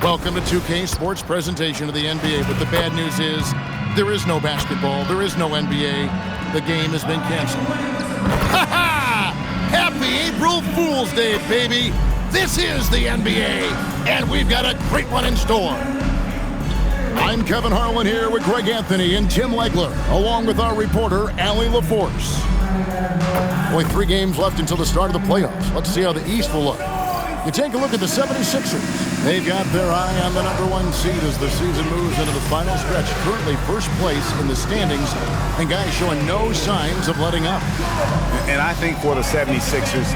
Welcome to 2K Sports presentation of the NBA, but the bad news is there is no basketball, there is no NBA. The game has been canceled. Ha ha! Happy April Fool's Day, baby! This is the NBA, and we've got a great one in store. I'm Kevin Harlan here with Greg Anthony and Tim Legler, along with our reporter, Allie LaForce. Only 3 games left until the start of the playoffs. Let's see how the East will look. You take a look at the 76ers. They've got their eye on the #1 seed as the season moves into the final stretch. Currently first place in the standings, and guys showing no signs of letting up. And I think for the 76ers,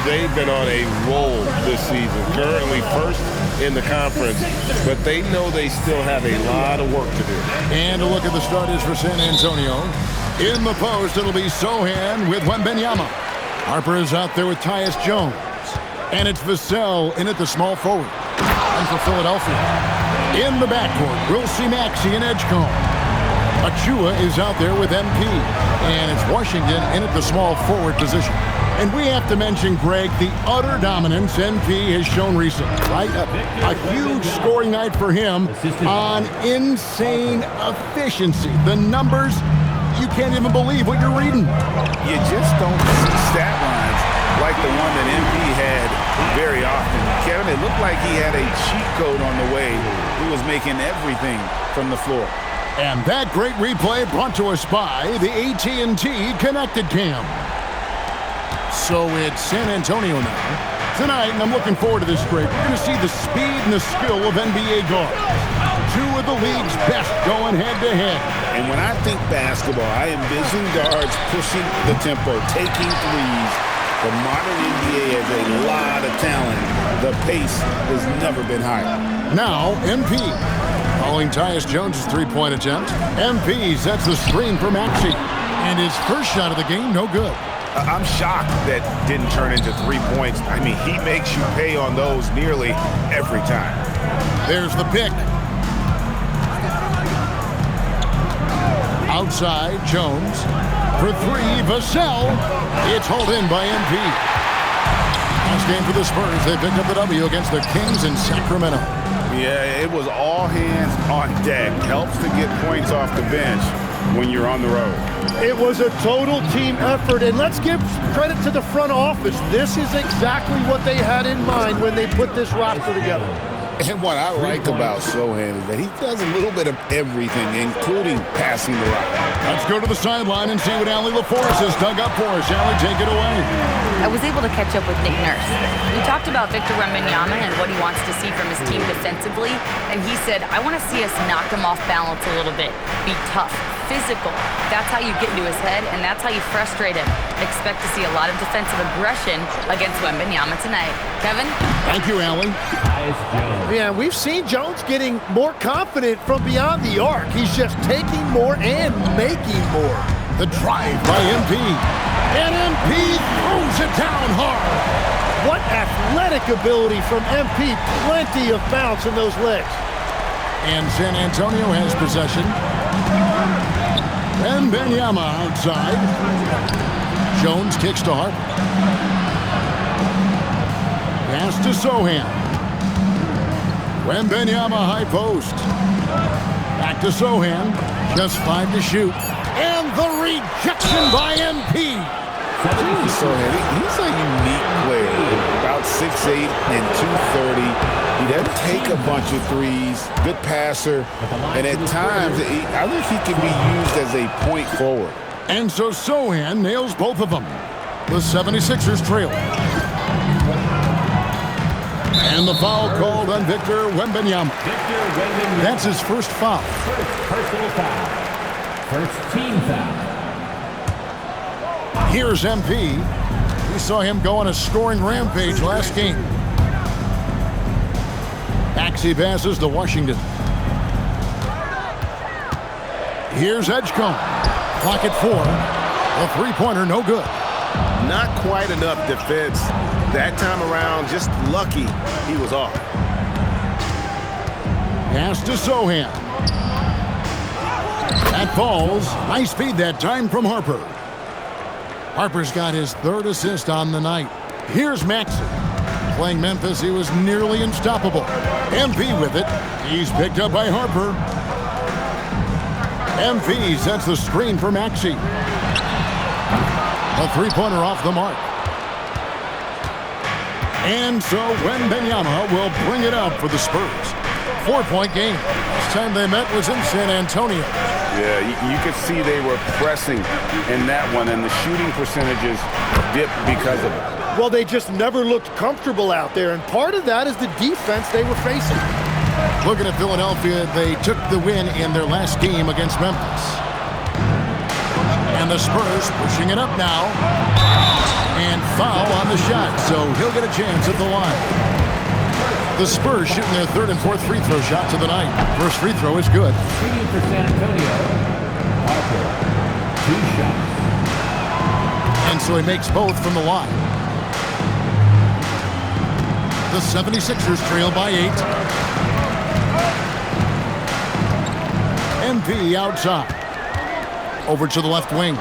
they've been on a roll this season. Currently first in the conference, but they know they still have a lot of work to do. And a look at the starters for San Antonio. In the post, it'll be Sohan with Wembanyama. Harper is out there with Tyus Jones. And it's Vassell in at the small forward. And for Philadelphia, in the backcourt, we'll see Maxey and Edgecombe. Achua is out there with MP. And it's Washington in at the small forward position. And we have to mention, Greg, the utter dominance MP has shown recently, right? A huge scoring night for him on insane efficiency. The numbers, you can't even believe what you're reading. You just don't see stat lines like the one that MP had very often. Kevin, it looked like he had a cheat code on the way. He was making everything from the floor. And that great replay brought to us by the AT&T Connected Cam. So it's San Antonio now. Tonight, and I'm looking forward to this, Greg, we're going to see the speed and the skill of NBA guards. 2 of the league's best going head-to-head. And when I think basketball, I envision guards pushing the tempo, taking threes. The modern NBA has a lot of talent. The pace has never been higher. Now, MP. Following Tyus Jones' 3-point attempt, MP sets the screen for Maxey. And his first shot of the game, no good. I'm shocked that didn't turn into 3 points. I mean, he makes you pay on those nearly every time. There's the pick. Outside, Jones. For 3, Vassell. It's hauled in by MP. Last game for the Spurs. They picked up the W against the Kings in Sacramento. Yeah, it was all hands on deck. Helps to get points off the bench when you're on the road. It was a total team effort, and let's give credit to the front office. This is exactly what they had in mind when they put this roster together. And what I like about Sohan is that he does a little bit of everything, including passing the rock. Let's go to the sideline and see what Allie LaForce has dug up for us. Allie, take it away. I was able to catch up with Nick Nurse. We talked about Victor Wembanyama and what he wants to see from his team defensively, and he said, I want to see us knock him off balance a little bit, be tough, physical. That's how you get into his head, and that's how you frustrate him. Expect to see a lot of defensive aggression against Wembanyama tonight. Kevin? Thank you, Allie. Yeah, we've seen Jones getting more confident from beyond the arc. He's just taking more and making more. The drive by MP. And MP throws it down hard. What athletic ability from MP. Plenty of bounce in those legs. And San Antonio has possession. Wembanyama outside. Jones kicks to Harper. Pass to Sohan. Wembanyama high post. Back to Sohan. Just 5 to shoot. And the rejection by MP. Sohan, he's a unique player. About 6'8" and 230. He doesn't take a bunch of threes. Good passer. And at times, I think he can be used as a point forward. And so Sohan nails both of them. The 76ers trail. And the foul called on Victor Wembanyama. That's his first foul. First personal foul. First team foul. Here's MP. We saw him go on a scoring rampage last game. Maxey passes to Washington. Here's Edgecombe. Clock at 4. A 3-pointer, no good. Not quite enough defense. That time around, just lucky he was off. Pass to Sohan. That falls. Nice feed that time from Harper. Harper's got his 3rd assist on the night. Here's Maxey. playing Memphis, he was nearly unstoppable. MP with it. He's picked up by Harper. MP sets the screen for Maxey. A three-pointer off the mark. And so Wembanyama will bring it up for the Spurs. 4-point game. Last time they met was in San Antonio. Yeah, you could see they were pressing in that one, and the shooting percentages dipped because of it. Well, they just never looked comfortable out there, and part of that is the defense they were facing. Looking at Philadelphia, they took the win in their last game against Memphis. And the Spurs pushing it up now. And foul on the shot, so he'll get a chance at the line. The Spurs shooting their third and fourth free throw shots of the night. First free throw is good. Shooting for San Antonio, Harper, 2 shots. And so he makes both from the line. The 76ers trail by 8. MP outside. Over to the left wing.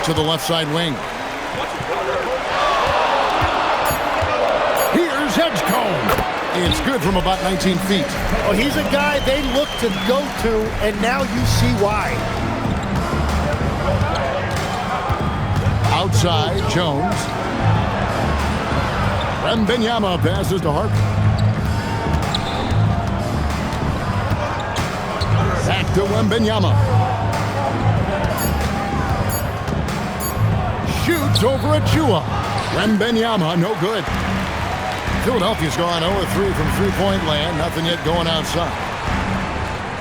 To the left side wing. Here's Edgecombe. It's good from about 19 feet. Well, he's a guy they look to go to, and now you see why. Outside, Jones. Wembanyama passes to Harper. Back to Wembanyama. Shoots over Achua. Wembanyama, no good. Philadelphia's gone 0-3 from three-point land. Nothing yet going outside.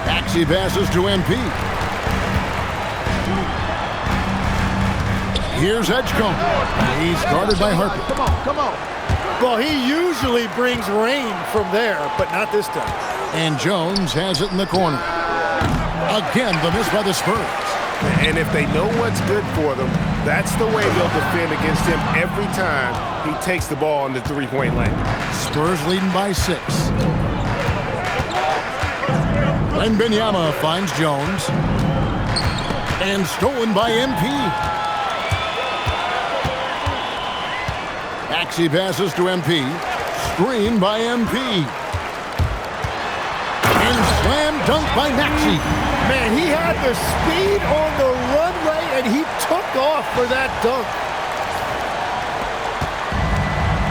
Maxey passes to MP. Here's Edgecombe. He's guarded by Harper. Come on. Well, he usually brings rain from there, but not this time. And Jones has it in the corner. Again, the miss by the Spurs. And if they know what's good for them, that's the way they'll defend against him every time he takes the ball in the three-point lane. Spurs leading by 6. Wembanyama finds Jones. And stolen by MP. Maxey passes to MP. Screen by MP. And slam dunk by Maxey. Man, he had the speed on the runway, and he took off for that dunk.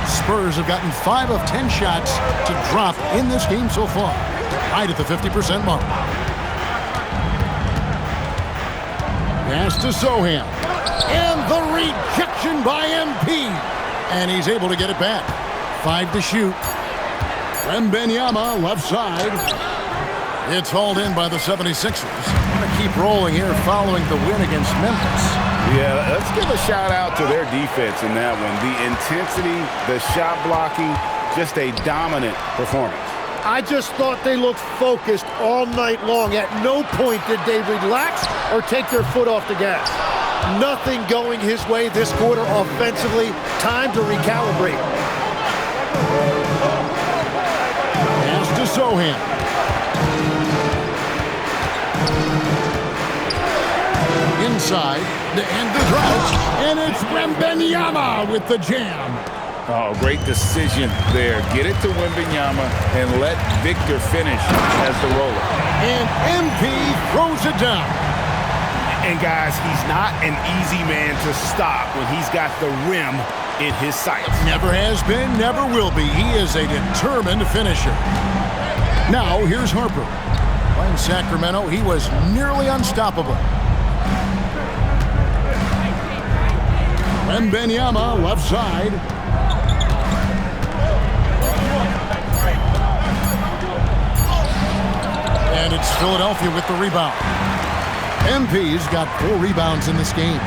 Spurs have gotten 5 of 10 shots to drop in this game so far. Right at the 50% mark. Pass to Sohan. And the rejection by MP. And he's able to get it back. 5 to shoot. Wembanyama, left side. It's hauled in by the 76ers. Want to keep rolling here following the win against Memphis. Yeah, let's give a shout out to their defense in that one. The intensity, the shot blocking, just a dominant performance. I just thought they looked focused all night long. At no point did they relax or take their foot off the gas. Nothing going his way this quarter offensively. Time to recalibrate. Pass to Sohan. Inside, to end the drought, and it's Wembanyama with the jam. Oh, great decision there. Get it to Wembanyama and let Victor finish as the roller. And MP throws it down. And guys, he's not an easy man to stop when he's got the rim in his sights. Never has been, never will be. He is a determined finisher. Now, here's Harper. Playing Sacramento, he was nearly unstoppable. Wembanyama, left side. And it's Philadelphia with the rebound. MP's got 4 rebounds in this game.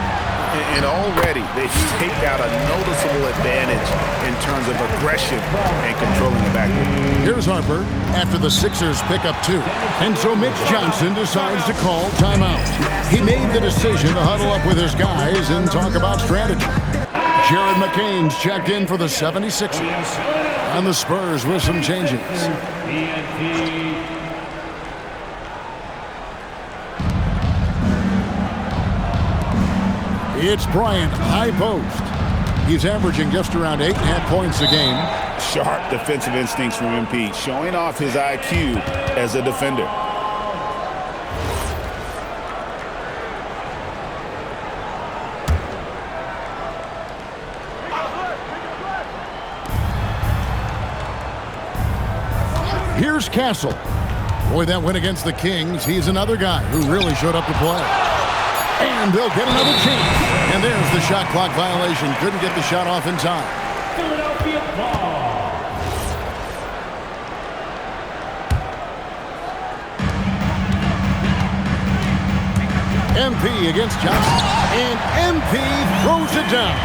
And already they take out a noticeable advantage in terms of aggression and controlling the backcourt. Here's Harper after the Sixers pick up 2. And so Mitch Johnson decides to call timeout. He made the decision to huddle up with his guys and talk about strategy. Jared McCain's checked in for the 76ers. And the Spurs with some changes. It's Bryant, high post. He's averaging just around 8.5 points a game. Sharp defensive instincts from MP, showing off his IQ as a defender. Here's Castle. Boy, that win against the Kings. He's another guy who really showed up to play. And they'll get another chance. And there's the shot clock violation. Couldn't get the shot off in time. Philadelphia ball. MP against Johnson. And MP throws it down.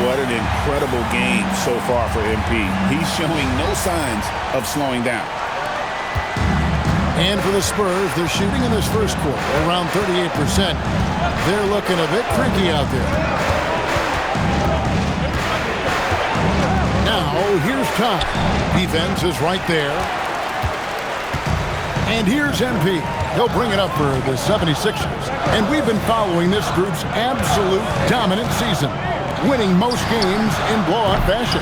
What an incredible game so far for MP. He's showing no signs of slowing down. And for the Spurs, they're shooting in this first quarter around 38%. They're looking a bit freaky out there. Now, here's Todd. Defense is right there. And here's MP. He'll bring it up for the 76ers. And we've been following this group's absolute dominant season, winning most games in blowout fashion.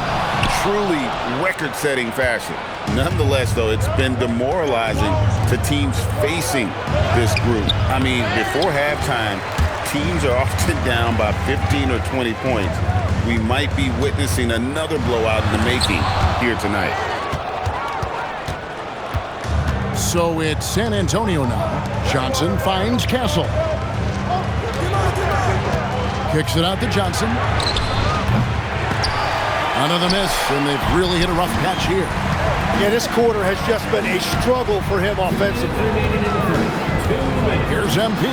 Truly record-setting fashion. Nonetheless, though, it's been demoralizing to teams facing this group. I mean, before halftime, teams are often down by 15 or 20 points. We might be witnessing another blowout in the making here tonight. So it's San Antonio now. Johnson finds Castle. Kicks it out to Johnson. Another miss, and they've really hit a rough patch here. Yeah, this quarter has just been a struggle for him offensively. Here's MP.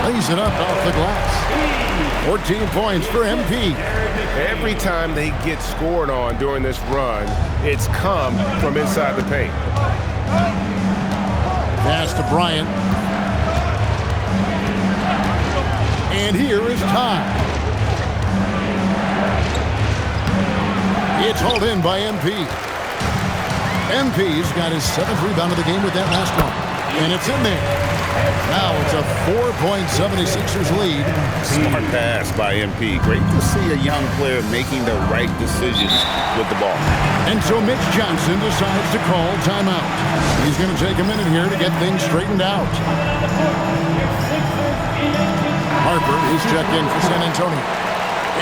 Lays it up off the glass. 14 points for MP. Every time they get scored on during this run, it's come from inside the paint. Pass to Bryant. And here is Todd. It's hauled in by MP. MP's got his 7th rebound of the game with that last one. And it's in there. Now it's a 4-point 76ers lead. Smart pass by MP. Great to see a young player making the right decisions with the ball. And so Mitch Johnson decides to call timeout. He's going to take a minute here to get things straightened out. Harper is checked in for San Antonio.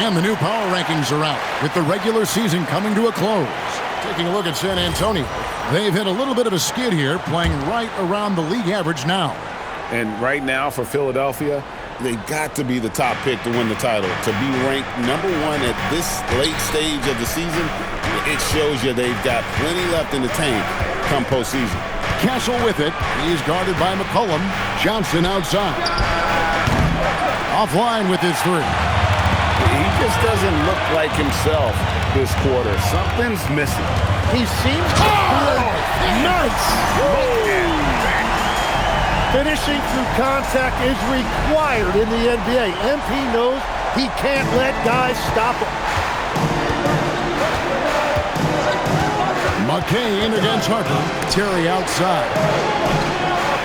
And the new power rankings are out, with the regular season coming to a close. Taking a look at San Antonio, they've hit a little bit of a skid here, playing right around the league average now. And right now for Philadelphia, they've got to be the top pick to win the title. To be ranked number 1 at this late stage of the season, it shows you they've got plenty left in the tank come postseason. Castle with it. He's guarded by McCollum. Johnson outside. Offline with his 3. He just doesn't look like himself this quarter. Something's missing. He seems to nice. Finishing through contact is required in the NBA. MP knows he can't let guys stop him. McCain against Harper. Terry outside.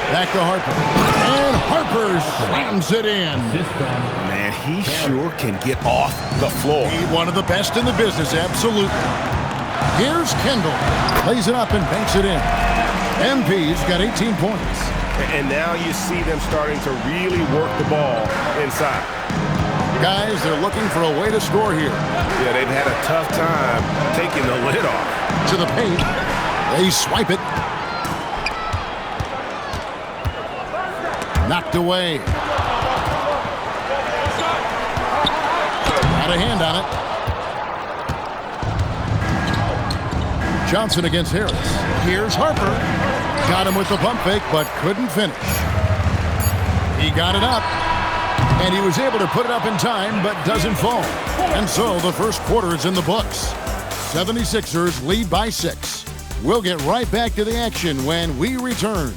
Back to Harper. And Harper slams it in. Man, he sure can get off the floor. He's one of the best in the business, absolutely. Here's Kendall. Plays it up and banks it in. MP's got 18 points. And now you see them starting to really work the ball inside. Guys, they're looking for a way to score here. Yeah, they've had a tough time taking the lid off. To the paint. They swipe it. Knocked away. Got a hand on it. Johnson against Harris. Here's Harper. Got him with the pump fake, but couldn't finish. He got it up, and he was able to put it up in time, but doesn't fall. And so the first quarter is in the books. 76ers lead by 6. We'll get right back to the action when we return.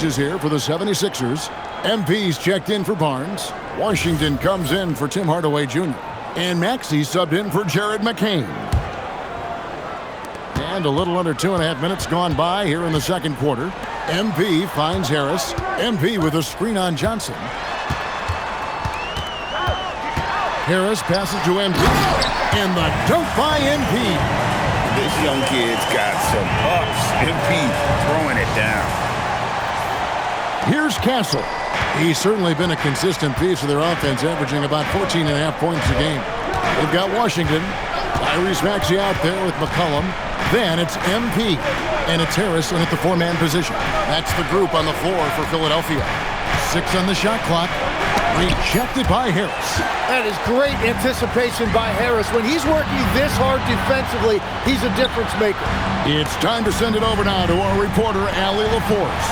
changes here for the 76ers. MP's checked in for Barnes. Washington comes in for Tim Hardaway Jr. And Maxey subbed in for Jared McCain. And a little under 2.5 minutes gone by here in the second quarter. MP finds Harris. MP with a screen on Johnson. Harris passes to MP. And the dunk by MP. This young kid's got some ups. MP throwing it down. Here's Castle. He's certainly been a consistent piece of their offense, averaging about 14.5 points a game. They've got Washington. Tyrese Maxey out there with McCollum. Then it's MP. And it's Harris in at the four-man position. That's the group on the floor for Philadelphia. 6 on the shot clock. Rejected by Harris. That is great anticipation by Harris. When he's working this hard defensively, he's a difference maker. It's time to send it over now to our reporter, Allie LaForce.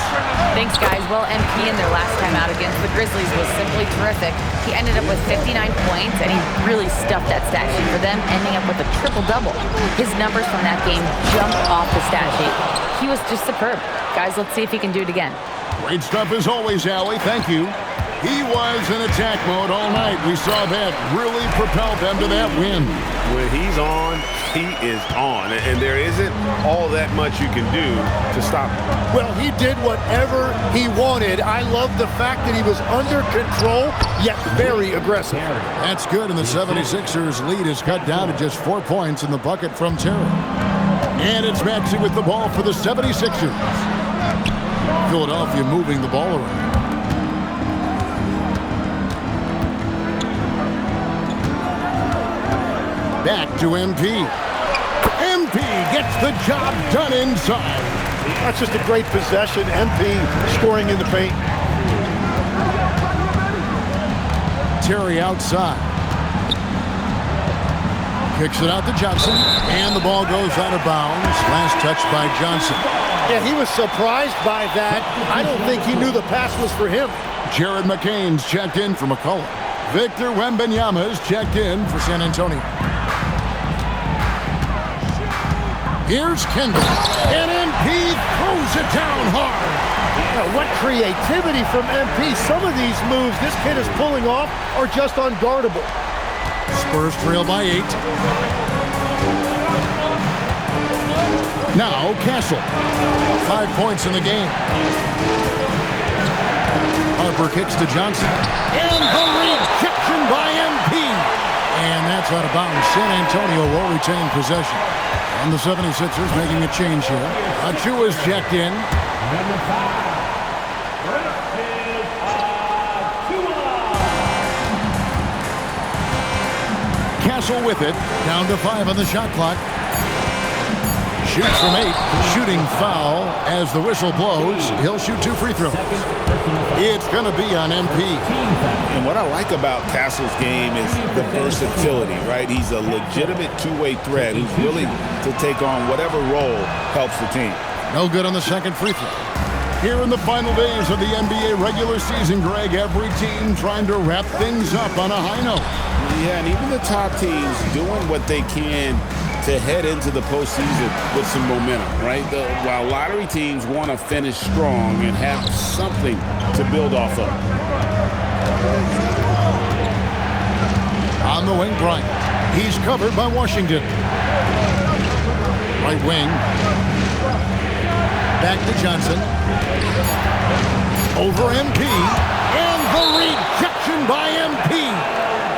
Thanks, guys. Well, MP in their last time out against the Grizzlies was simply terrific. He ended up with 59 points, and he really stuffed that stat sheet for them, ending up with a triple-double. His numbers from that game jumped off the stat sheet. He was just superb. Guys, let's see if he can do it again. Great stuff as always, Allie. Thank you. He was in attack mode all night. We saw that really propelled them to that win. When he's on, he is on. And there isn't all that much you can do to stop him. Well, he did whatever he wanted. I love the fact that he was under control, yet very aggressive. That's good, and the 76ers lead is cut down to just 4 points in the bucket from Terry. And it's Maxey with the ball for the 76ers. Philadelphia moving the ball around. Back to MP. MP gets the job done inside. That's just a great possession. MP scoring in the paint. Terry outside. Kicks it out to Johnson. And the ball goes out of bounds. Last touch by Johnson. Yeah, he was surprised by that. I don't think he knew the pass was for him. Jared McCain's checked in for McCollum. Victor Wembanyama's checked in for San Antonio. Here's Kendall, and MP throws it down hard. Now, what creativity from MP. Some of these moves this kid is pulling off are just unguardable. Spurs trail by 8. Now Castle, 5 points in the game. Harper kicks to Johnson, and the rejection by MP. And that's out of bounds. San Antonio will retain possession. And the 76ers making a change here. Achua's checked in. Castle with it. Down to 5 on the shot clock. Shoots from 8. Shooting foul as the whistle blows. He'll shoot 2 free throws. It's going to be on MP. And what I like about Castle's game is the versatility, right? He's a legitimate two-way threat who's willing to take on whatever role helps the team. No good on the second free throw. Here in the final days of the NBA regular season, Greg, every team trying to wrap things up on a high note. Yeah, and even the top teams doing what they can to head into the postseason with some momentum, right? While lottery teams want to finish strong and have something to build off of. On the wing, Bryant. He's covered by Washington. Right wing. Back to Johnson. Over MP. And the rejection by MP.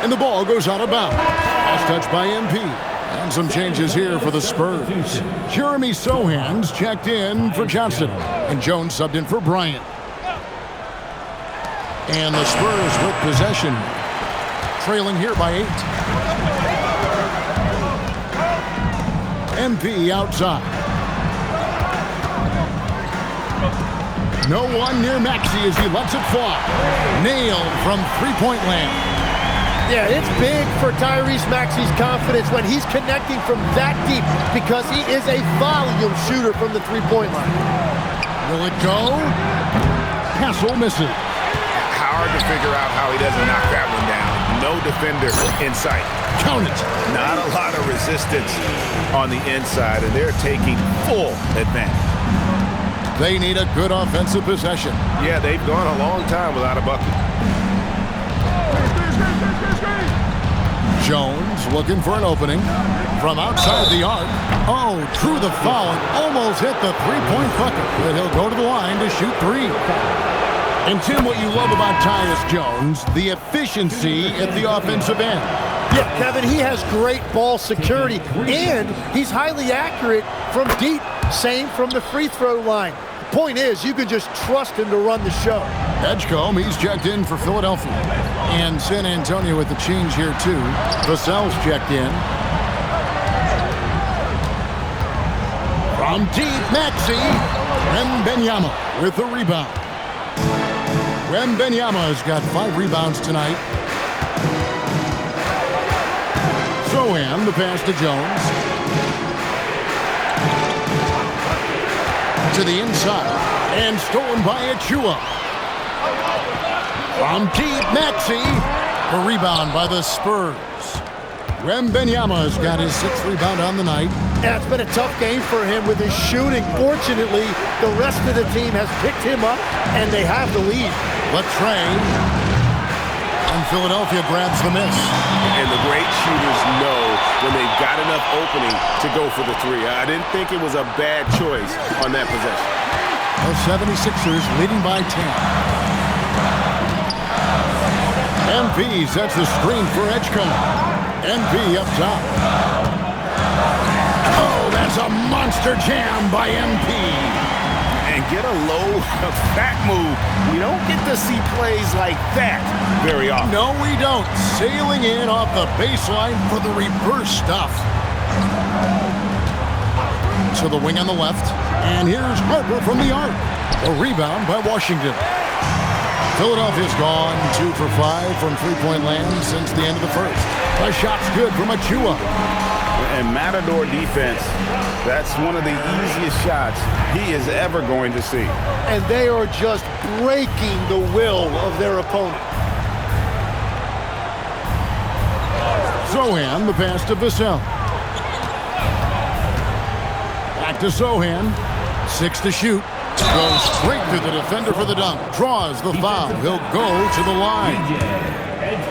And the ball goes out of bounds. Last touch by MP. And some changes here for the Spurs. Jeremy Sohan's checked in for Johnson. And Jones subbed in for Bryant. And the Spurs with possession. Trailing here by 8. MP outside. No one near Maxey as he lets it fly. Nailed from three-point land. Yeah, it's big for Tyrese Maxey's confidence when he's connecting from that deep because he is a volume shooter from the three-point line. Will it go? Castle misses. Hard to figure out how he doesn't knock that one down. No defender in sight. Count it. Not a lot of resistance on the inside, and they're taking full advantage. They need a good offensive possession. Yeah, they've gone a long time without a bucket. Jones looking for an opening from outside the arc. Oh, drew the foul and almost hit the three-point bucket. But he'll go to the line to shoot three. And Tim, what you love about Tyus Jones, the efficiency at the offensive end. Yeah, Kevin, he has great ball security, and he's highly accurate from deep. Same from the free throw line. The point is, you can just trust him to run the show. Edgecombe, he's checked in for Philadelphia. And San Antonio with the change here, too. Vassell's checked in. From deep, Maxey. Wembanyama with the rebound. Wembanyama has got 5 rebounds tonight. Sohan, the pass to Jones. To the inside. And stolen by Achua. From deep, Maxey. A rebound by the Spurs. Wembanyama has got his 6th rebound on the night. Yeah, it's been a tough game for him with his shooting. Fortunately, the rest of the team has picked him up, and they have the lead. Latrey. And Philadelphia grabs the miss. And the great shooters know when they've got enough opening to go for the three. I didn't think it was a bad choice on that possession. The 76ers leading by 10. MP sets the screen for Edgecombe. MP up top. Oh, that's a monster jam by MP. And get a low back move. We don't get to see plays like that very often. No, we don't. Sailing in off the baseline for the reverse stuff. To the wing on the left. And here's Harper from the arc. A rebound by Washington. Philadelphia's gone 2 for 5 from three-point land since the end of the first. The shot's good from Achua. And Matador defense, that's one of the easiest shots he is ever going to see. And they are just breaking the will of their opponent. Sohan, the pass to Vassell. Back to Sohan. 6 to shoot. Goes straight to the defender for the dunk. Draws the foul. He'll go to the line.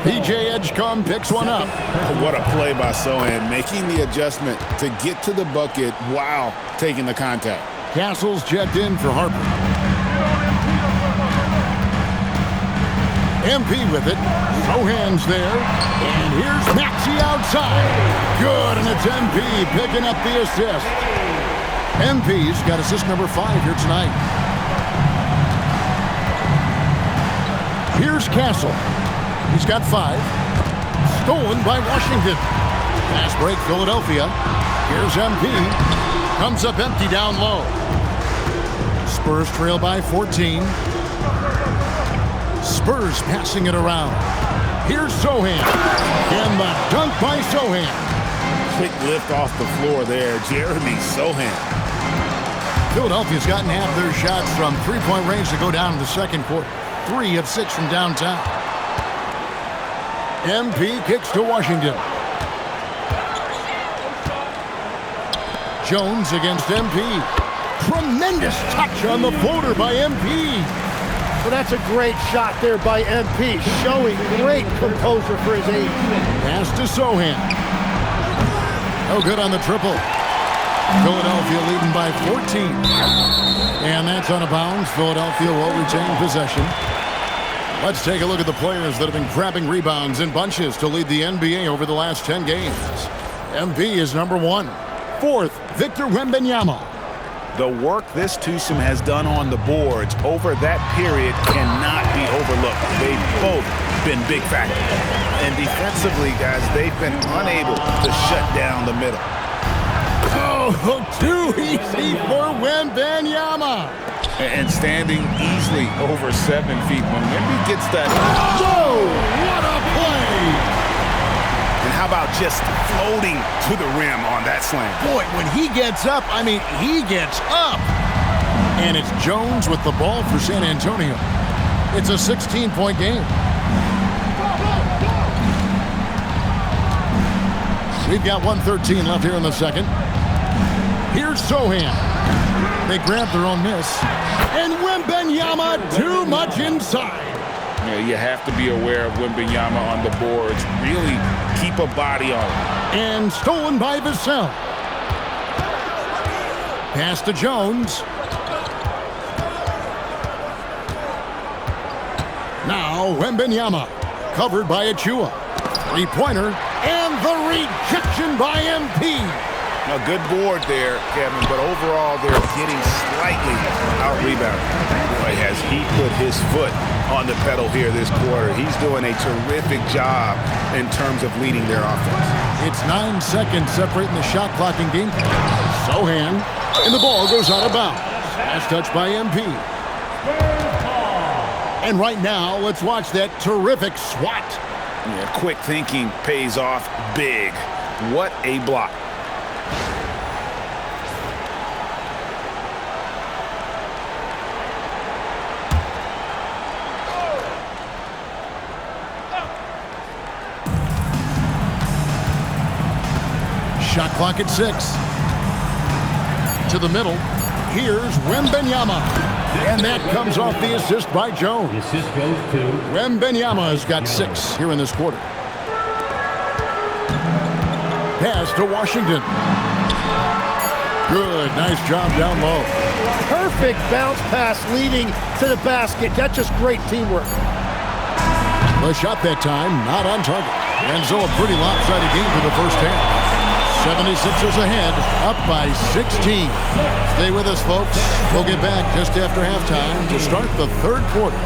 PJ Edgecombe picks one up. What a play by Sohan, making the adjustment to get to the bucket while taking the contact. Castle's checked in for Harper. MP with it. Sohan's there. And here's Maxey outside. Good, and it's MP picking up the assist. MP's got assist number 5 here tonight. Here's Castle. He's got 5. Stolen by Washington. Pass break, Philadelphia. Here's MP. Comes up empty down low. Spurs trail by 14. Spurs passing it around. Here's Sohan. And the dunk by Sohan. Quick lift off the floor there. Jeremy Sohan. Philadelphia's gotten half their shots from three-point range to go down in the second quarter. 3 of 6 from downtown. MP kicks to Washington. Jones against MP. Tremendous touch on the floater by MP. Well, that's a great shot there by MP, showing great composure for his age. Pass to Sohan. No good on the triple. Philadelphia leading by 14. And that's out of bounds. Philadelphia will retain possession. Let's take a look at the players that have been grabbing rebounds in bunches to lead the NBA over the last 10 games. MP is number 1. 4th, Victor Wembanyama. The work this twosome has done on the boards over that period cannot be overlooked. They've both been big factors. And defensively, guys, they've been unable to shut down the middle. Oh, too easy for Wembanyama. And standing easily over 7 feet. When Wemby gets that. Oh, what a play! And how about just floating to the rim on that slam? Boy, when he gets up, I mean, he gets up. And it's Jones with the ball for San Antonio. It's a 16-point game. We've got 1:13 left here in the second. Here's Sohan. They grab their own miss. And Wembanyama too much inside. Yeah, you have to be aware of Wembanyama on the boards. Really keep a body on him. And stolen by Vassell. Pass to Jones. Now Wembanyama, covered by Achua. Three-pointer, and the rejection by MP. A good board there, Kevin, but overall they're getting slightly out-rebounded. Boy, has he put his foot on the pedal here this quarter. He's doing a terrific job in terms of leading their offense. It's 9 seconds separating the shot clock in game. Sohan, and the ball goes out of bounds. Last touch by MP. And right now, let's watch that terrific swat. Yeah, quick thinking pays off big. What a block. Shot clock at 6. To the middle. Here's Wembanyama. And that comes off the assist by Jones. The assist goes to Wembanyama has got 6 here in this quarter. Pass to Washington. Good, nice job down low. Perfect bounce pass leading to the basket. That's just great teamwork. The shot that time, not on target. And so a pretty lopsided game for the first half. 76ers ahead, up by 16. Stay with us, folks. We'll get back just after halftime to start the third quarter.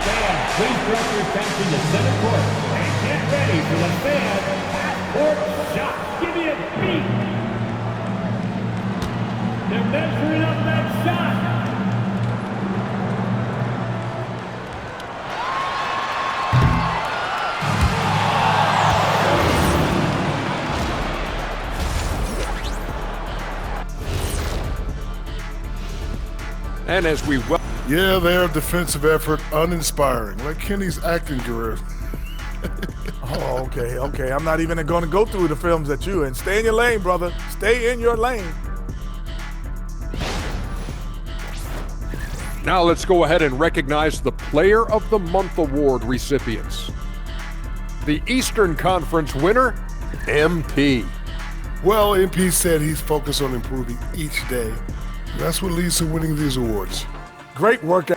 Fans, please direct your attention to center court and get ready for the fan half-court shot. Give me a beat. They're measuring up that shot. And as we yeah, their defensive effort uninspiring, like Kenny's acting career. Oh, okay. I'm not even going to go through the films at you. And stay in your lane, brother. Stay in your lane. Now let's go ahead and recognize the Player of the Month Award recipients. The Eastern Conference winner, MP. Well, MP said he's focused on improving each day. That's what leads to winning these awards. Great work.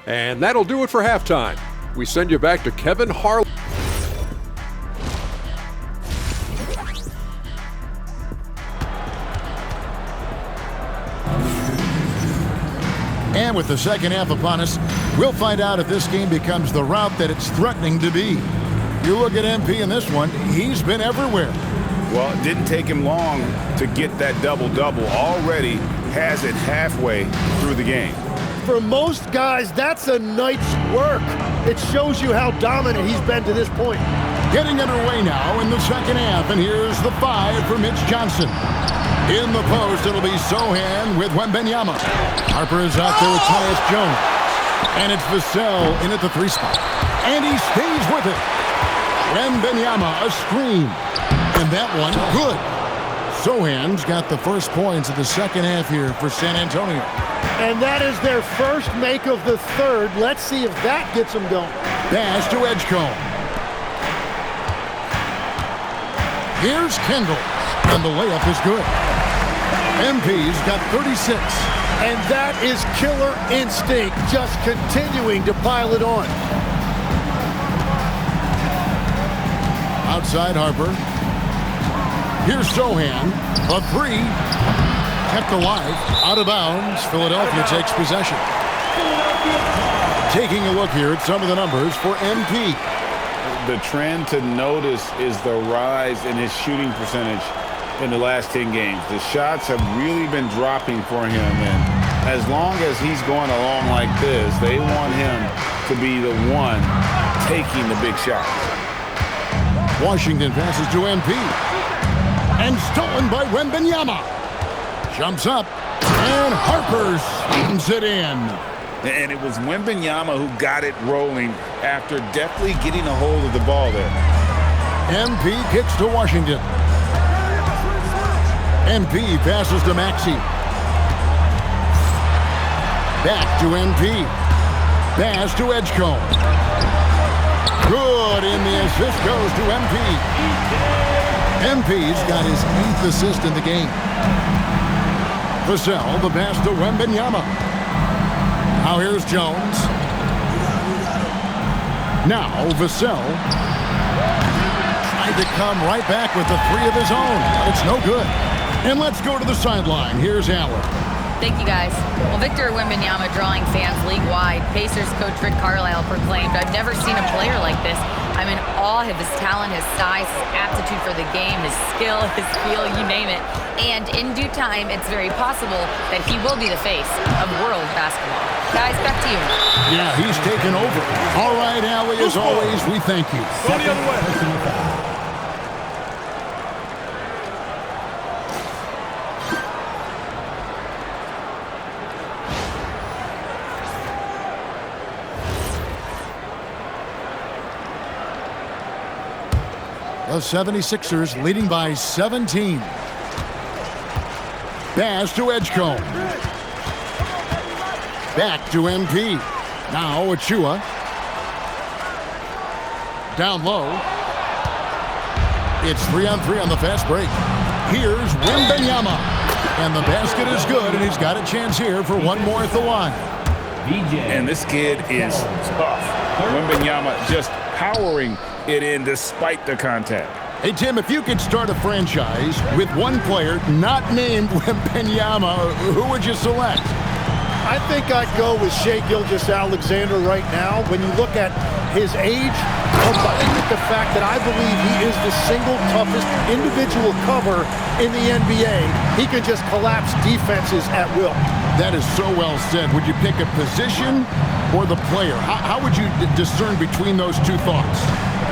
And that'll do it for halftime. We send you back to Kevin Harlan. And with the second half upon us, we'll find out if this game becomes the route that it's threatening to be. You look at MP in this one, he's been everywhere. Well, it didn't take him long to get that double-double. Already has it halfway through the game. For most guys, that's a night's work. It shows you how dominant he's been to this point. Getting underway now in the second half, and here's the 5 for Mitch Johnson. In the post, it'll be Sohan with Wembanyama. Harper is out there with Tyus Jones. And it's Vassell in at the 3 spot. And he stays with it. Wembanyama, a screen. And that one, good. Sohan's got the first points of the second half here for San Antonio. And that is their first make of the third. Let's see if that gets them going. Pass to Edgecombe. Here's Kendall. And the layup is good. MP's got 36. And that is killer instinct, just continuing to pile it on. Outside Harper. Here's Sohan, a 3, kept alive, out of bounds. Philadelphia takes possession. Taking a look here at some of the numbers for MP. The trend to notice is the rise in his shooting percentage in the last 10 games. The shots have really been dropping for him, and as long as he's going along like this, they want him to be the one taking the big shots. Washington passes to MP. And stolen by Wembanyama. Jumps up, and Harper spins it in. And it was Wembanyama who got it rolling after definitely getting a hold of the ball there. MP kicks to Washington. MP passes to Maxey. Back to MP. Pass to Edgecombe. Good, and the assist goes to MP. MP's got his 8th assist in the game. Vassell, the pass to Wembanyama. Now here's Jones. Now Vassell tried to come right back with the 3 of his own. It's no good. And let's go to the sideline. Here's Allen. Thank you, guys. Well, Victor Wembanyama drawing fans league-wide. Pacers coach Rick Carlisle proclaimed, "I've never seen a player like this. I'm in awe of his talent, his size, his aptitude for the game, his skill, his feel, you name it. And in due time, it's very possible that he will be the face of world basketball." Guys, back to you. Yeah, he's taken over. All right, Allie, as always, we thank you. Go the other way. The 76ers leading by 17. Pass to Edgecombe. Back to MP. Now Achua. Down low. It's 3-on-3 on the fast break. Here's Wembanyama. And the basket is good, and he's got a chance here for one more at the line. And this kid is tough. Wembanyama just powering it in despite the contact. Hey, Tim, if you could start a franchise with one player not named Wembanyama, who would you select? I think I'd go with Shai Gilgeous-Alexander right now. When you look at his age, combined with the fact that I believe he is the single toughest individual cover in the NBA, he can just collapse defenses at will. That is so well said. Would you pick a position or the player? How would you discern between those two thoughts?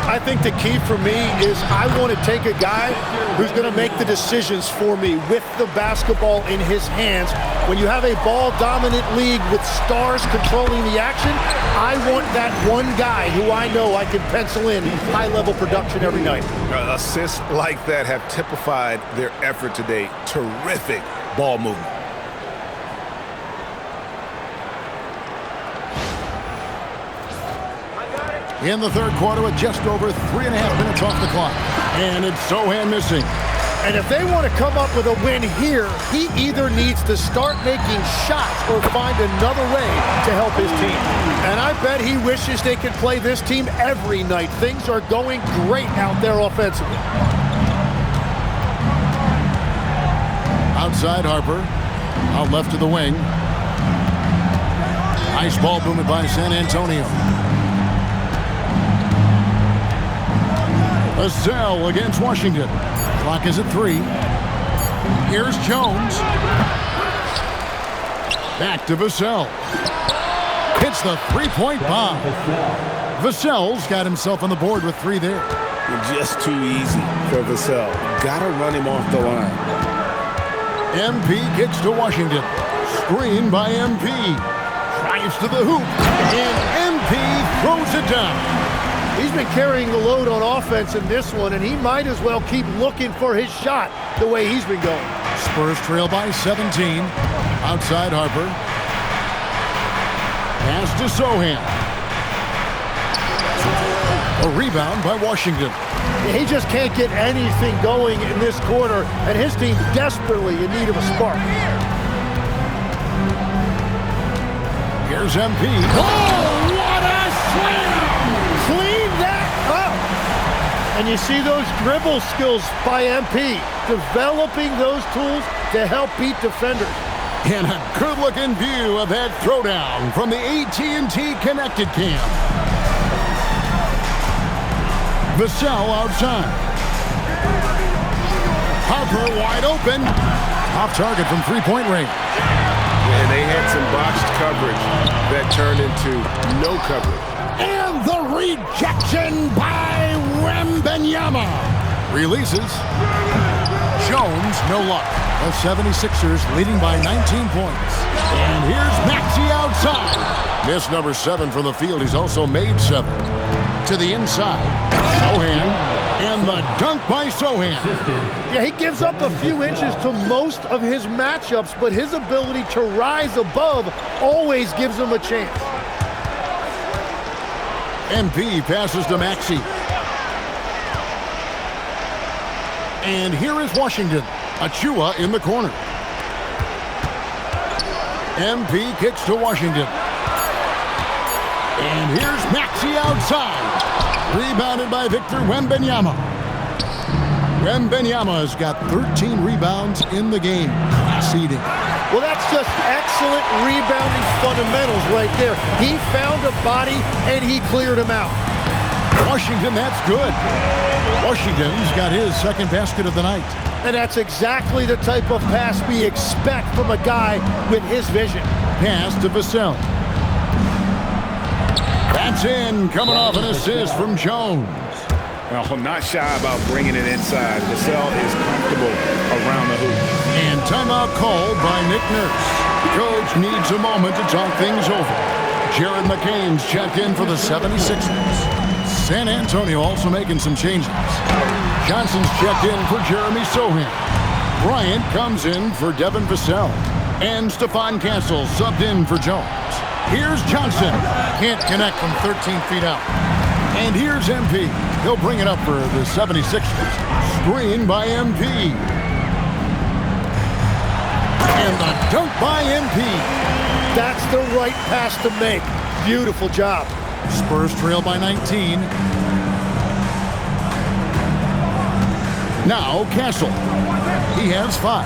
I think the key for me is I want to take a guy who's going to make the decisions for me with the basketball in his hands. When you have a ball-dominant league with stars controlling the action, I want that one guy who I know I can pencil in high-level production every night. Assists like that have typified their effort today. Terrific ball movement. In the third quarter with just over 3.5 minutes off the clock. And it's Sohan missing. And if they want to come up with a win here, he either needs to start making shots or find another way to help his team. And I bet he wishes they could play this team every night. Things are going great out there offensively. Outside Harper. Out left to the wing. Nice ball movement by San Antonio. Vassell against Washington. Clock is at 3. Here's Jones. Back to Vassell. Hits the three-point bomb. Vassell's got himself on the board with 3 there. Just too easy for Vassell. Gotta run him off the line. MP kicks to Washington. Screen by MP. Drives to the hoop. And MP throws it down. He's been carrying the load on offense in this one, and he might as well keep looking for his shot the way he's been going. Spurs trail by 17. Outside Harper. Pass to Sohan. A rebound by Washington. He just can't get anything going in this quarter, and his team desperately in need of a spark. Here's MP. Oh, what a slam! Clean that up! And you see those dribble skills by MP, developing those tools to help beat defenders. And a good-looking view of that throwdown from the AT&T Connected Cam. Vassell outside. Harper wide open. Off target from three-point range. And they had some botched coverage that turned into no coverage. And the rejection by Wembanyama. Releases. Jones, no luck. The 76ers leading by 19 points. And here's Maxey outside. Missed number 7 from the field. He's also made 7. To the inside. Sohan. And the dunk by Sohan. Yeah, he gives up a few inches to most of his matchups, but his ability to rise above always gives him a chance. MP passes to Maxey. And here is Washington. Achua in the corner. MP kicks to Washington. And here's Maxey outside. Rebounded by Victor Wembanyama. Wembanyama's got 13 rebounds in the game. Class eating. Well, that's just excellent rebounding fundamentals right there. He found a body, and he cleared him out. Washington, that's good. Washington's got his second basket of the night. And that's exactly the type of pass we expect from a guy with his vision. Pass to Vassell. That's in, coming off an assist from Jones. Well, not shy about bringing it inside. Vassell is comfortable around the hoop. And timeout called by Nick Nurse. Coach needs a moment to talk things over. Jared McCain's checked in for the 76ers. San Antonio also making some changes. Johnson's checked in for Jeremy Sohan. Bryant comes in for Devin Vassell. And Stephon Castle subbed in for Jones. Here's Johnson. Can't connect from 13 feet out. And here's MP. He'll bring it up for the 76ers. Screen by MP. And the dunk by MP. That's the right pass to make. Beautiful job. Spurs trail by 19. Now Castle. He has 5.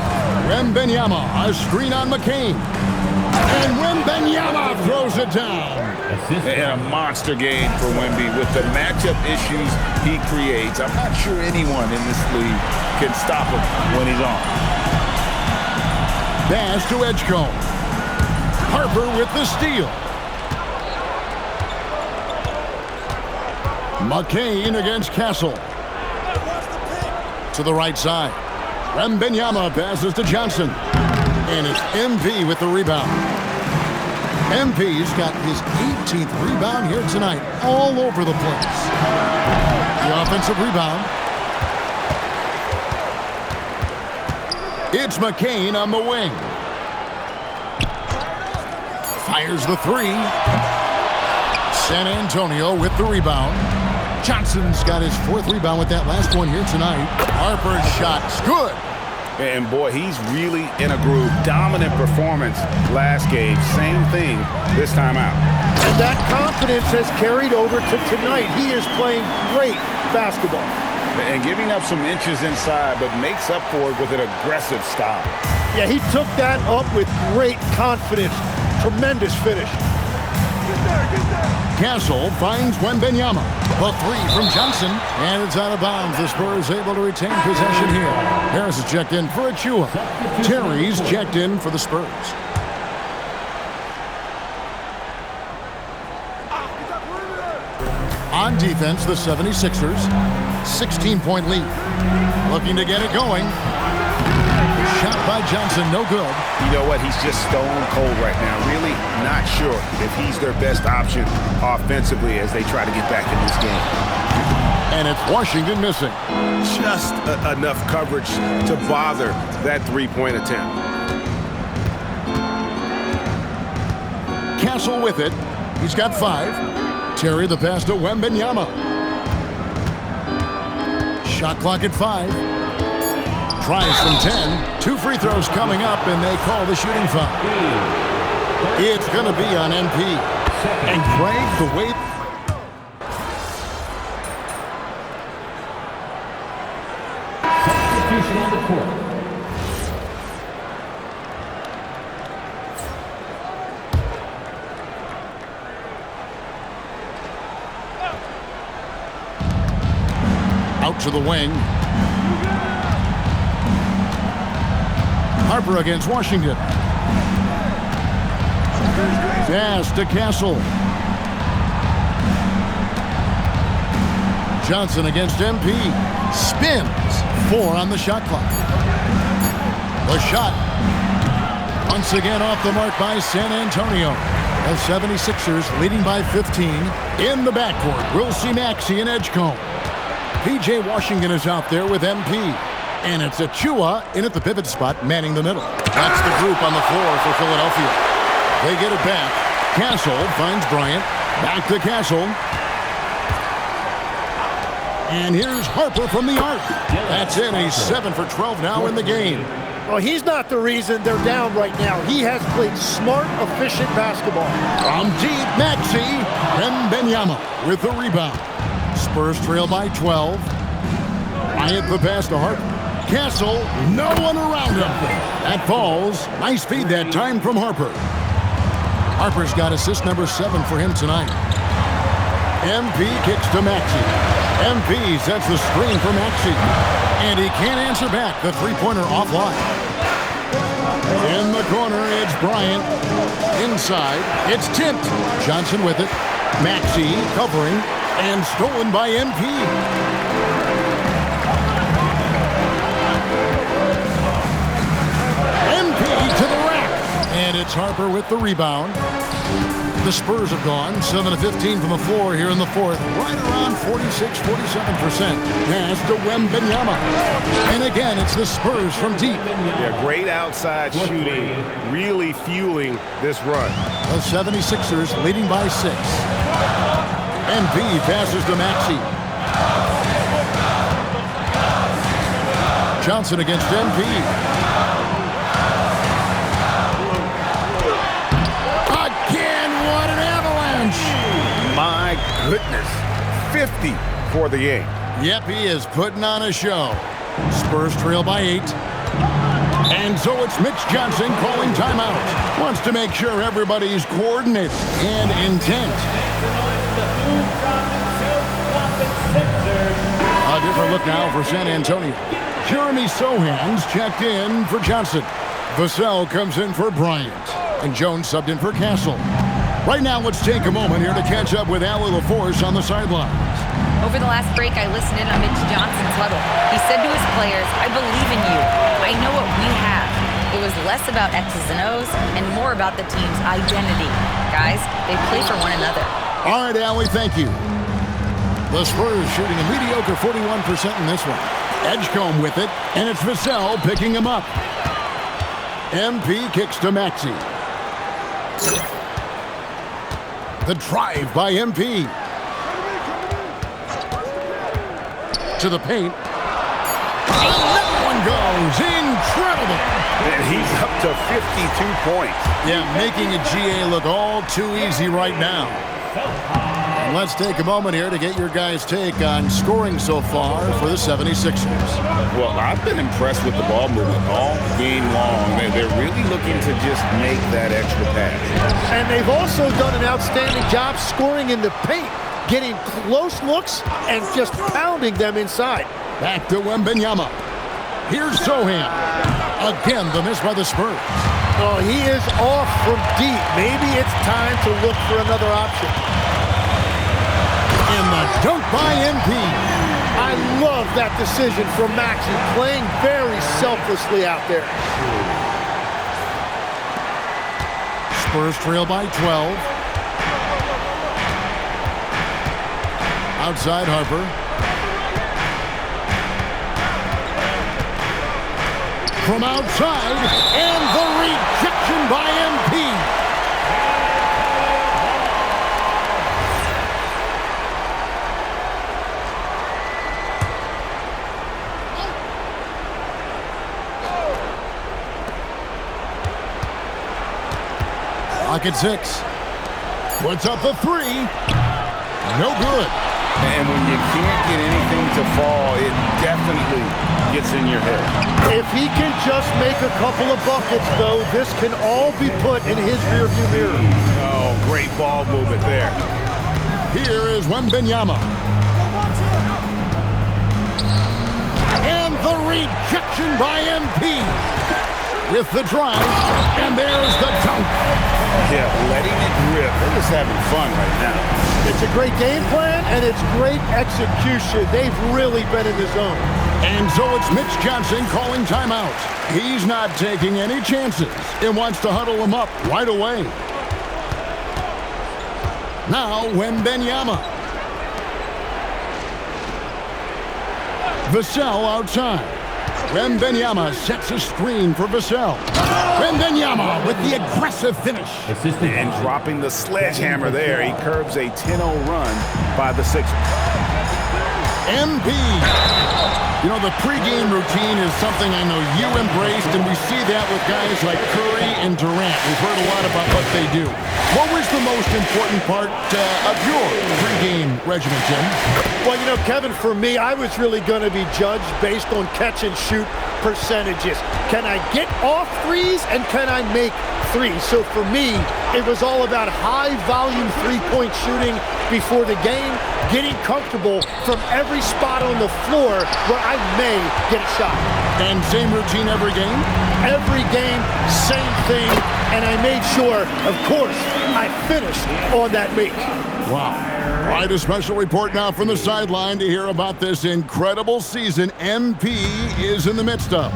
Wembanyama, a screen on McCain. And Wembanyama throws it down. And a monster game for Wemby with the matchup issues he creates. I'm not sure anyone in this league can stop him when he's on. Pass to Edgecombe. Harper with the steal. McCain against Castle. To the right side. Wembanyama passes to Johnson. And it's MP with the rebound. MP's got his 18th rebound here tonight, all over the place. The offensive rebound. It's McCain on the wing. Fires the 3. San Antonio with the rebound. Johnson's got his 4th rebound with that last one here tonight. Harper's shot's good. And boy, he's really in a groove. Dominant performance last game. Same thing this time out. And that confidence has carried over to tonight. He is playing great basketball. And giving up some inches inside, but makes up for it with an aggressive style. Yeah, he took that up with great confidence. Tremendous finish. Castle finds Wembanyama. The 3 from Johnson. And it's out of bounds. The Spurs able to retain possession here. Harris is checked in for Achua. Terry's checked in for the Spurs. On defense, the 76ers. 16-point lead. Looking to get it going. Shot by Johnson, no good. You know what? He's just stone cold right now. Really not sure if he's their best option offensively as they try to get back in this game. And it's Washington missing. Just enough coverage to bother that three-point attempt. Castle with it. He's got 5. Terry the pass to Wembanyama. Shot clock at 5. Tries from 10. 2 free throws coming up, and they call the shooting foul. It's going to be on MP. And Craig, the way... Substitution on the court. Out to the wing. Harper against Washington. Pass to Castle. Johnson against MP. Spins. 4 on the shot clock. The shot. Once again off the mark by San Antonio. The 76ers leading by 15. In the backcourt, we'll see Maxey and Edgecombe. P.J. Washington is out there with MP. And it's Achua in at the pivot spot, manning the middle. That's the group on the floor for Philadelphia. They get it back. Castle finds Bryant. Back to Castle. And here's Harper from the arc. That's in. He's 7 for 12 now in the game. Well, he's not the reason they're down right now. He has played smart, efficient basketball. From deep, Maxey. Wembanyama with the rebound. Spurs trail by 12. Bryant the pass to Harper. Castle, no one around him. That falls. Nice feed that time from Harper. Harper's got assist number 7 for him tonight. MP kicks to Maxey. MP sets the screen for Maxey. And he can't answer back. The three-pointer offline. In the corner, it's Bryant. Inside, it's Tint. Johnson with it. Maxey covering. And stolen by MP. MP to the rack. And it's Harper with the rebound. The Spurs have gone 7 of 15 from the floor here in the fourth. Right around 46, 47%. Pass to Wembanyama. And again, it's the Spurs from deep. Yeah, great outside shooting, really fueling this run. The 76ers leading by 6. MP passes to Maxey. Johnson against MP. Again, what an avalanche! My goodness, 50 for the game. Yep, he is putting on a show. Spurs trail by 8. And so it's Mitch Johnson calling timeout. Wants to make sure everybody's coordinated and intent. A different look now for San Antonio. Jeremy Sohan's checked in for Johnson. Vassell comes in for Bryant. And Jones subbed in for Castle. Right now, let's take a moment here to catch up with Allie LaForce on the sidelines. Over the last break, I listened in on Mitch Johnson's huddle. He said to his players, "I believe in you. I know what we have." It was less about X's and O's and more about the team's identity. Guys, they play for one another. All right, Allie, thank you. The Spurs shooting a mediocre 41% in this one. Edgecombe with it, and it's Vassell picking him up. MP kicks to Maxey. The drive by MP. To the paint. And that one goes. Incredible. And he's up to 52 points. Yeah, making a GA look all too easy right now. And let's take a moment here to get your guys' take on scoring so far for the 76ers. Well, I've been impressed with the ball movement all game long. They're really looking to just make that extra pass. And they've also done an outstanding job scoring in the paint, getting close looks and just pounding them inside. Back to Wembanyama. Here's Sohan. Again, the miss by the Spurs. Oh, he is off from deep. Maybe it's time to look for another option. In the dunk by MP. I love that decision from Maxey, playing very selflessly out there. Spurs trail by 12. Outside Harper. From outside, and the rejection by MP. Clock at 6. Puts up the 3. No good. And when you can't get anything to fall, it definitely gets in your head. If he can just make a couple of buckets, though, this can all be put in his rearview mirror. Oh, great ball movement there. Here is Wembanyama. And the rejection by MP. With the drive, and there's the dunk. Yeah, letting it rip. They're just having fun right now. It's a great game plan, and it's great execution. They've really been in the zone. And so it's Mitch Johnson calling timeout. He's not taking any chances and wants to huddle him up right away. Now, Wembanyama. Vassell outside. Wembanyama sets a screen for Vassell. Wembanyama with the aggressive finish. And dropping the sledgehammer there, he curbs a 10-0 run by the Sixers. MP. You know, the pregame routine is something I know you embraced, and we see that with guys like Curry and Durant. We've heard a lot about what they do. What was the most important part of your pregame regimen, Jim? Well, you know, Kevin, for me, I was really going to be judged based on catch-and-shoot percentages. Can I get off threes, and can I make threes? So for me, it was all about high-volume three-point shooting before the game, getting comfortable from every spot on the floor where I may get a shot. And same routine every game? Every game, same thing, and I made sure, of course, I finished on that week. Wow. All right, a special report now from the sideline to hear about this incredible season MP is in the midst of.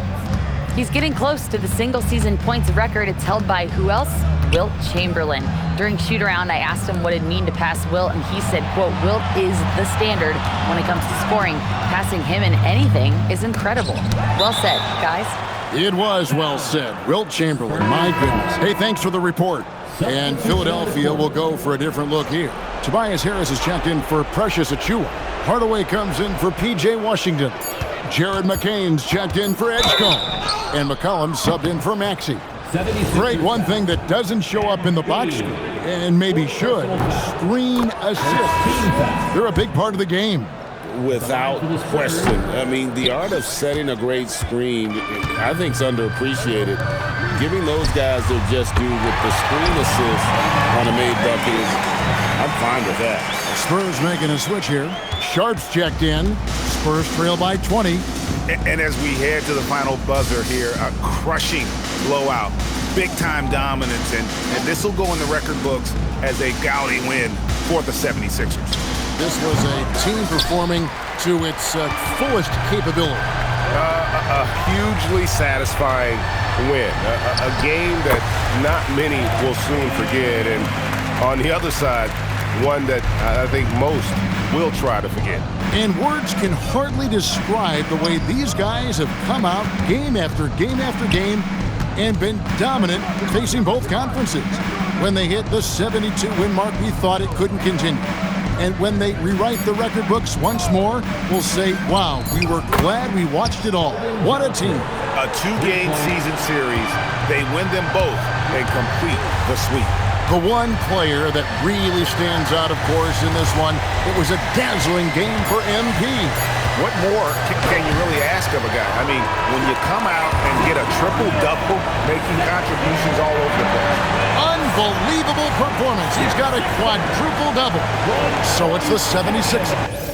He's getting close to the single-season points record. It's held by who else? Wilt Chamberlain. During shoot-around, I asked him what it'd mean to pass Wilt, and he said, quote, Wilt is the standard when it comes to scoring. Passing him in anything is incredible. Well said, guys. It was well said. Wilt Chamberlain, my goodness. Hey, thanks for the report. And Philadelphia will go for a different look here. Tobias Harris is checked in for Precious Achiuwa. Hardaway comes in for P.J. Washington. Jared McCain's checked in for Edgecombe. And McCollum subbed in for Maxey. Great, one thing that doesn't show up in the box score, and maybe should, screen assists. They're a big part of the game. Without question. I mean, the art of setting a great screen, I think, is underappreciated. Giving those guys their just due with the screen assist on a made bucket, I'm fine with that. Spurs making a switch here. Sharp's checked in. Spurs trail by 20. And as we head to the final buzzer here, a crushing blowout, big-time dominance, and this will go in the record books as a gaudy win for the 76ers. This was a team performing to its fullest capability. A hugely satisfying win. A game that not many will soon forget. And on the other side, one that I think most will try to forget. And words can hardly describe the way these guys have come out game after game after game and been dominant facing both conferences. When they hit the 72-win mark, we thought it couldn't continue. And when they rewrite the record books once more, we'll say, wow, we were glad we watched it all. What a team. A two-game season series. They win them both and complete the sweep. The one player that really stands out, of course, in this one, it was a dazzling game for MP. What more can you really ask of a guy? I mean, when you come out and get a triple-double, making contributions all over the place. Unbelievable performance. He's got a quadruple-double. So it's the 76ers.